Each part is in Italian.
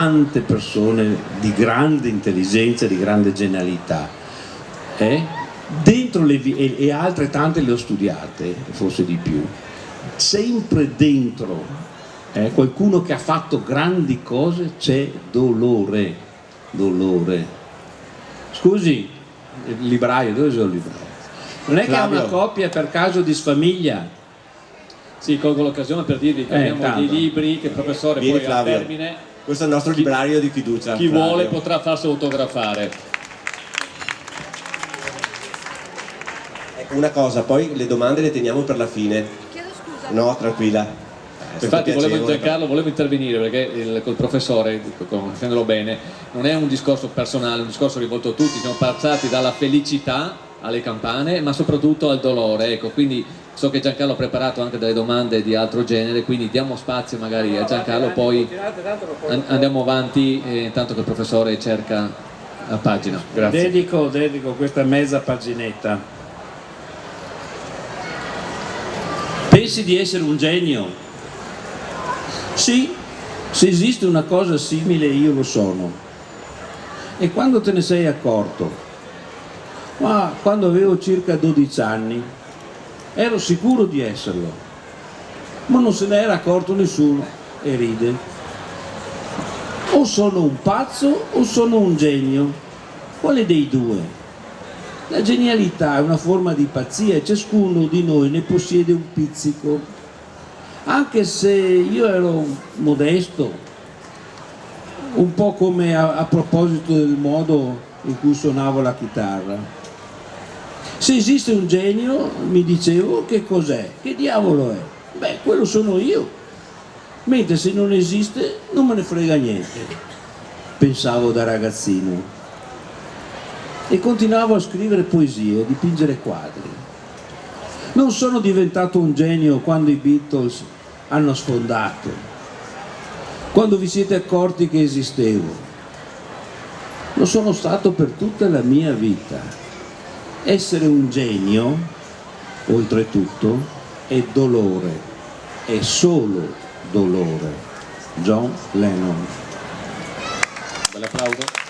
tante persone di grande intelligenza, di grande genialità, dentro e altre tante le ho studiate, forse di più, sempre dentro qualcuno che ha fatto grandi cose c'è dolore. Scusi, il libraio, dove sono il libraio? Non è che ha una coppia per caso di sfamiglia? Sì, colgo l'occasione per dirvi che abbiamo dei libri che il professore poi al termine, questo è il nostro librario di fiducia. Chi vuole potrà farsi autografare. Ecco, una cosa, poi le domande le teniamo per la fine. Chiedo scusa. No, tranquilla. Infatti volevo intervenire perché col professore, conoscendolo bene, non è un discorso personale, è un discorso rivolto a tutti. Siamo passati dalla felicità alle campane, ma soprattutto al dolore, ecco, quindi so che Giancarlo ha preparato anche delle domande di altro genere, quindi diamo spazio magari a Giancarlo, poi andiamo avanti intanto che il professore cerca la pagina. Grazie. Dedico questa mezza paginetta. Pensi di essere un genio? Sì, se esiste una cosa simile io lo sono. E quando te ne sei accorto? Ma quando avevo circa 12 anni ero sicuro di esserlo, ma non se ne era accorto nessuno e ride. O sono un pazzo o sono un genio, quale dei due? La genialità è una forma di pazzia e ciascuno di noi ne possiede un pizzico. Anche se io ero modesto, un po' come a proposito del modo in cui suonavo la chitarra. Se esiste un genio, mi dicevo, che cos'è? Che diavolo è? Beh, quello sono io. Mentre se non esiste, non me ne frega niente, pensavo da ragazzino. E continuavo a scrivere poesie, a dipingere quadri. Non sono diventato un genio quando i Beatles hanno sfondato, quando vi siete accorti che esistevo. Lo sono stato per tutta la mia vita. Essere un genio, oltretutto, è dolore, è solo dolore. John Lennon. Bel applauso.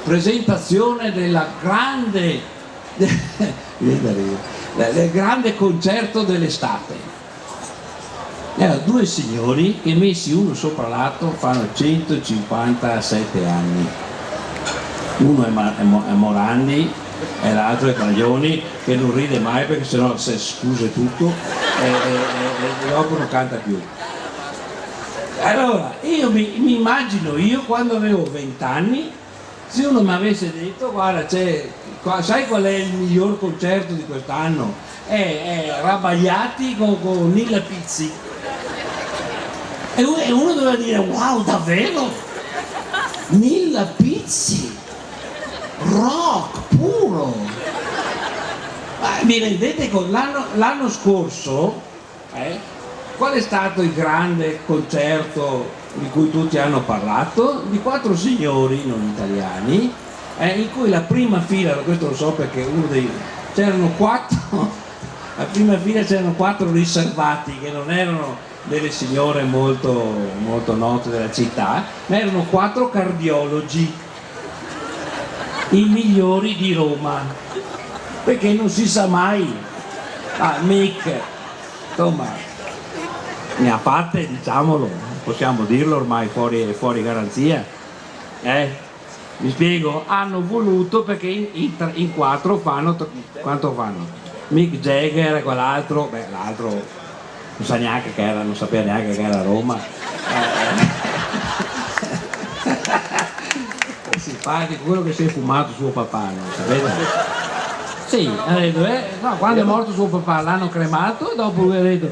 Presentazione della grande del grande concerto dell'estate. Erano due signori che messi uno sopra l'altro fanno 157 anni. Uno è Morandi e l'altro è Baglioni, che non ride mai perché sennò si scusa tutto e dopo non canta più. Allora io mi immagino, io quando avevo 20 anni, se uno mi avesse detto guarda sai qual è il miglior concerto di quest'anno? È Rabaiati con Nilla Pizzi. E uno doveva dire wow, davvero? Nilla Pizzi? Rock puro! Mi rendete conto? L'anno scorso qual è stato il grande concerto di cui tutti hanno parlato? Di 4 signori non italiani, in cui la prima fila, questo lo so perché c'erano 4, la prima fila c'erano 4 riservati che non erano delle signore molto, molto note della città, ma erano 4 cardiologi, i migliori di Roma, perché non si sa mai. Mick, insomma, a parte, diciamolo, possiamo dirlo ormai fuori garanzia, mi spiego, hanno voluto perché in 4 fanno, quanto fanno? Mick Jagger, quell'altro, l'altro non sa neanche che era, non sapeva neanche che era a Roma. È simpatico, quello che si è fumato suo papà, non sapete? Sì, ha detto, no, quando è morto suo papà l'hanno cremato e dopo lui ha detto,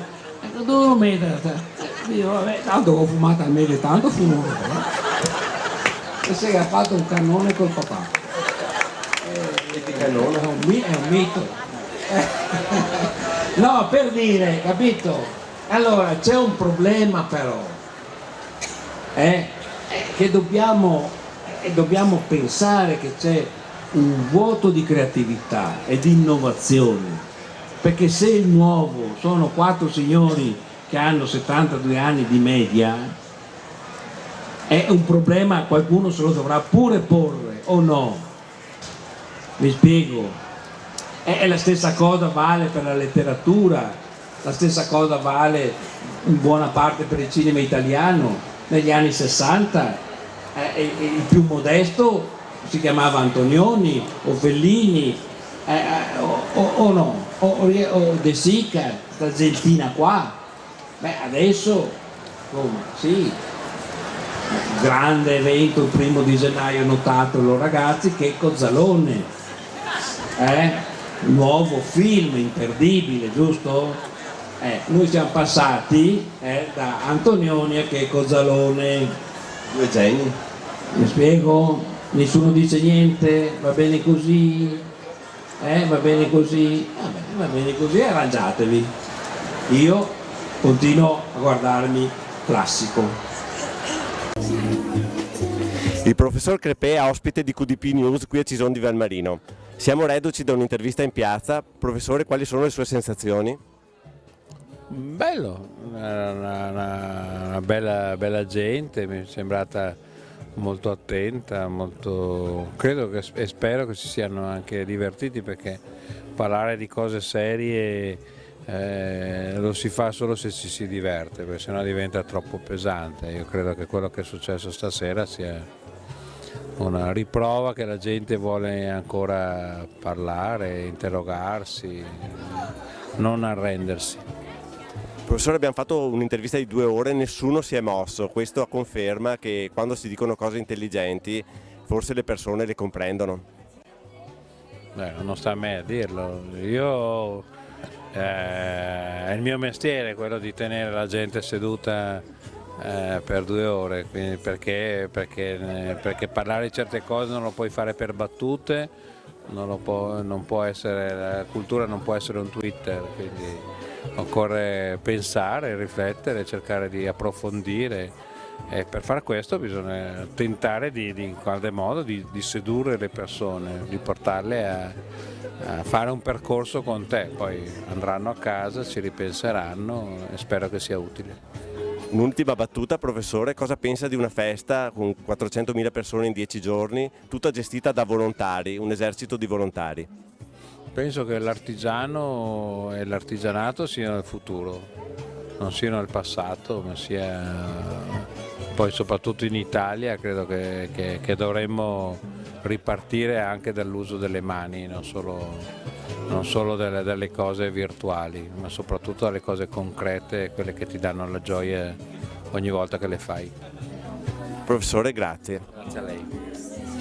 dove lo mettere? Io, vabbè, tanto ho fumato almeno, tanto fumo. E si è fatto un cannone col papà. È un mito. No, per dire, capito? Allora c'è un problema però, che dobbiamo pensare che c'è un vuoto di creatività e di innovazione, perché se il nuovo sono 4 signori che hanno 72 anni di media è un problema, qualcuno se lo dovrà pure porre, o no? Mi spiego. E la stessa cosa vale per la letteratura, la stessa cosa vale in buona parte per il cinema italiano. Negli anni 60 il più modesto si chiamava Antonioni o Fellini o no, o De Sica, sta gentina qua. Beh, adesso, insomma, sì, grande evento il 1° gennaio, notatelo ragazzi, che Cozzalone, nuovo film imperdibile, giusto? Noi siamo passati da Antonioni a che Cozzalone. Due geni. Mi spiego? Nessuno dice niente? Va bene così? Va bene così? Va bene così, arrangiatevi. Io continuo a guardarmi classico. Il professor Crepè è ospite di QDP News qui a Cison di Valmarino. Siamo reduci da un'intervista in piazza. Professore, quali sono le sue sensazioni? Bello, una bella gente, mi è sembrata molto attenta, credo e spero che si siano anche divertiti, perché parlare di cose serie lo si fa solo se ci si diverte, perché sennò diventa troppo pesante. Io credo che quello che è successo stasera sia una riprova che la gente vuole ancora parlare, interrogarsi, non arrendersi. Professore, abbiamo fatto un'intervista di 2 ore, nessuno si è mosso. Questo conferma che quando si dicono cose intelligenti forse le persone le comprendono. Non sta a me a dirlo. Io è il mio mestiere quello di tenere la gente seduta per 2 ore, quindi perché parlare di certe cose non lo puoi fare per battute, non può essere, la cultura non può essere un Twitter, quindi occorre pensare, riflettere, cercare di approfondire, e per fare questo bisogna tentare in qualche modo di sedurre le persone, di portarle a fare un percorso con te, poi andranno a casa, ci ripenseranno e spero che sia utile. Un'ultima battuta, professore, cosa pensa di una festa con 400.000 persone in 10 giorni, tutta gestita da volontari, un esercito di volontari? Penso che l'artigiano e l'artigianato siano il futuro, non siano il passato, ma poi soprattutto in Italia credo che dovremmo ripartire anche dall'uso delle mani, non solo delle cose virtuali, ma soprattutto dalle cose concrete, quelle che ti danno la gioia ogni volta che le fai. Professore, grazie. Grazie a lei.